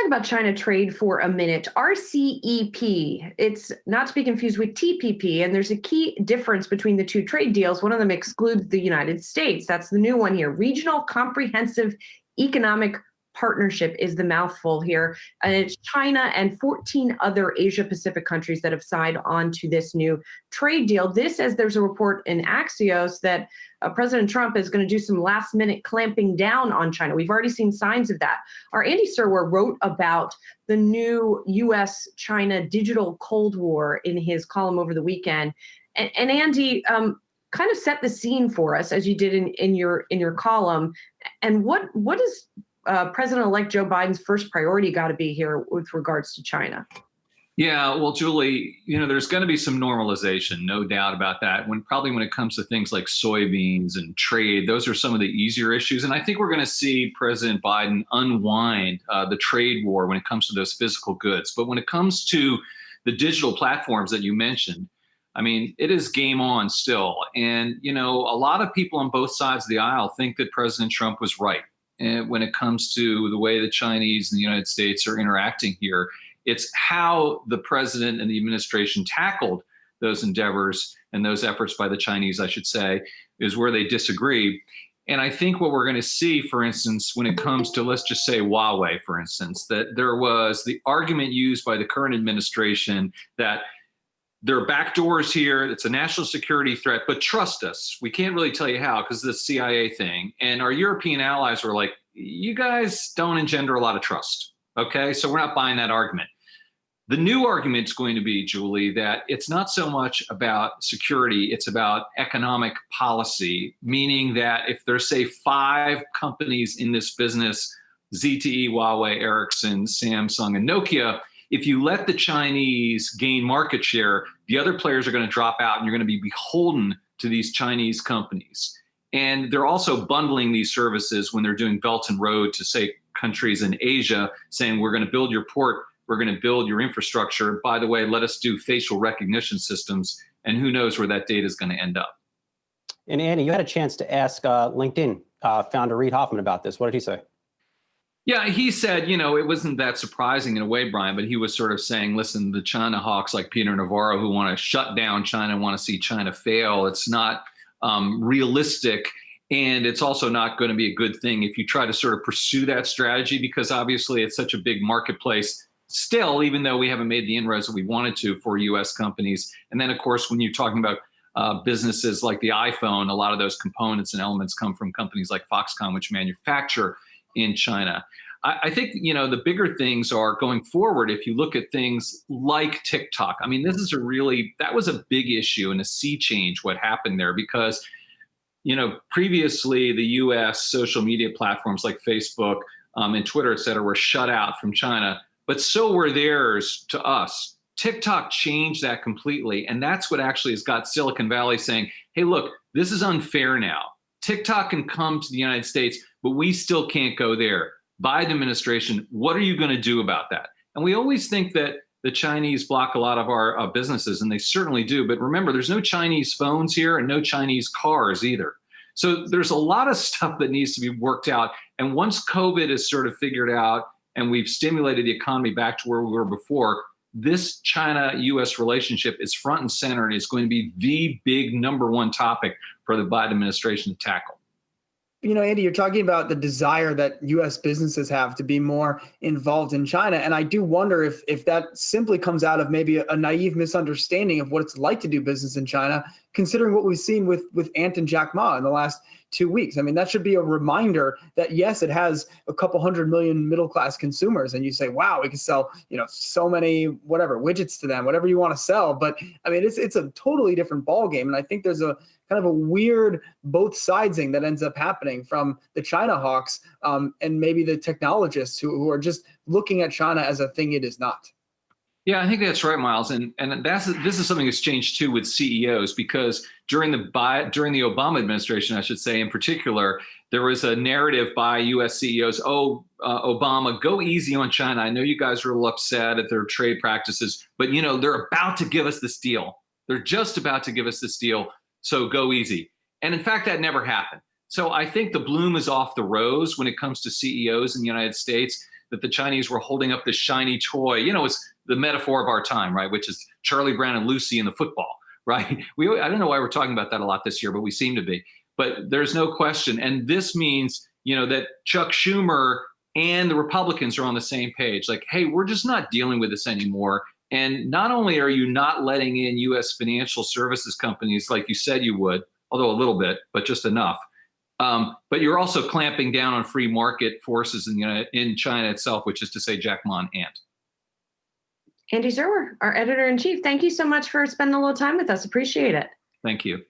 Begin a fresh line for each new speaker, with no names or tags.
talk about China trade for a minute. RCEP, it's not to be confused with TPP, and there's a key difference between the two trade deals. One of them excludes the United States. That's the new one here. Regional Comprehensive Economic Partnership is the mouthful here. And it's China and 14 other Asia Pacific countries that have signed on to this new trade deal. This, as there's a report in Axios that President Trump is going to do some last minute clamping down on China. We've already seen signs of that. Our Andy Serwer wrote about the new U.S. China digital Cold War in his column over the weekend. And Andy, kind of set the scene for us as you did in your column. And what is President-elect Joe Biden's first priority got to be here with regards to China?
Yeah, well, Julie, there's going to be some normalization, no doubt about that. When it comes to things like soybeans and trade, those are some of the easier issues. And I think we're going to see President Biden unwind the trade war when it comes to those physical goods. But when it comes to the digital platforms that you mentioned, I mean, it is game on still. And, a lot of people on both sides of the aisle think that President Trump was right. And when it comes to the way the Chinese and the United States are interacting here, it's how the president and the administration tackled those endeavors and those efforts by the Chinese, I should say, is where they disagree. And I think what we're going to see, for instance, when it comes to, let's just say Huawei, for instance, that there was the argument used by the current administration that there are backdoors here. It's a national security threat, but trust us. We can't really tell you how because of the CIA thing. And our European allies were like, you guys don't engender a lot of trust. Okay, so we're not buying that argument. The new argument is going to be, Julie, that it's not so much about security, it's about economic policy, meaning that if there's, say, 5 companies in this business, ZTE, Huawei, Ericsson, Samsung, and Nokia, if you let the Chinese gain market share, the other players are going to drop out and you're going to be beholden to these Chinese companies. And they're also bundling these services when they're doing Belt and Road to, say, countries in Asia, saying we're going to build your port, we're going to build your infrastructure. By the way, let us do facial recognition systems, and who knows where that data is going to end up.
And Andy, you had a chance to ask LinkedIn founder Reid Hoffman about this. What did he say?
Yeah, he said, it wasn't that surprising in a way, Brian, but he was sort of saying, listen, the China hawks like Peter Navarro who want to shut down China, want to see China fail, it's not realistic. And it's also not going to be a good thing if you try to sort of pursue that strategy, because obviously it's such a big marketplace still, even though we haven't made the inroads that we wanted to for U.S. companies. And then, of course, when you're talking about businesses like the iPhone, a lot of those components and elements come from companies like Foxconn, which manufacture in China. I think, the bigger things are going forward. If you look at things like TikTok, I mean, that was a big issue and a sea change what happened there, because previously the U.S. social media platforms like Facebook and Twitter, et cetera, were shut out from China, but so were theirs to us. TikTok changed that completely. And that's what actually has got Silicon Valley saying, hey, look, this is unfair now. TikTok can come to the United States, but we still can't go there. Biden administration, what are you going to do about that? And we always think that the Chinese block a lot of our businesses, and they certainly do. But remember, there's no Chinese phones here and no Chinese cars either. So there's a lot of stuff that needs to be worked out. And once COVID is sort of figured out and we've stimulated the economy back to where we were before, this China-U.S. relationship is front and center, and it's going to be the big #1 topic for the Biden administration to tackle.
Andy, you're talking about the desire that U.S. businesses have to be more involved in China. And I do wonder if that simply comes out of maybe a naive misunderstanding of what it's like to do business in China, considering what we've seen with Ant and Jack Ma in the last 2 weeks. I mean, that should be a reminder that, yes, it has a couple 100 million middle-class consumers. And you say, wow, we can sell, so many, widgets to them, whatever you want to sell. But I mean, it's a totally different ballgame. And I think there's a kind of a weird both sidesing that ends up happening from the China hawks and maybe the technologists who are just looking at China as a thing it is not.
Yeah, I think that's right, Miles. And this is something that's changed too with CEOs, because during the Obama administration, I should say in particular, there was a narrative by U.S. CEOs, Obama, go easy on China. I know you guys are a little upset at their trade practices, but they're about to give us this deal. They're just about to give us this deal, so go easy. And in fact, that never happened. So I think the bloom is off the rose when it comes to CEOs in the United States. that the Chinese were holding up this shiny toy. You know, it's the metaphor of our time, right? Which is Charlie Brown and Lucy in the football, right? I don't know why we're talking about that a lot this year, but we seem to be. But there's no question. And this means, you know, that Chuck Schumer and the Republicans are on the same page. Like, hey, we're just not dealing with this anymore. And not only are you not letting in U.S. financial services companies like you said you would, although a little bit, but just enough, but you're also clamping down on free market forces in China itself, which is to say Jack Ma and Ant.
Andy Serwer, our editor-in-chief, thank you so much for spending a little time with us. Appreciate it.
Thank you.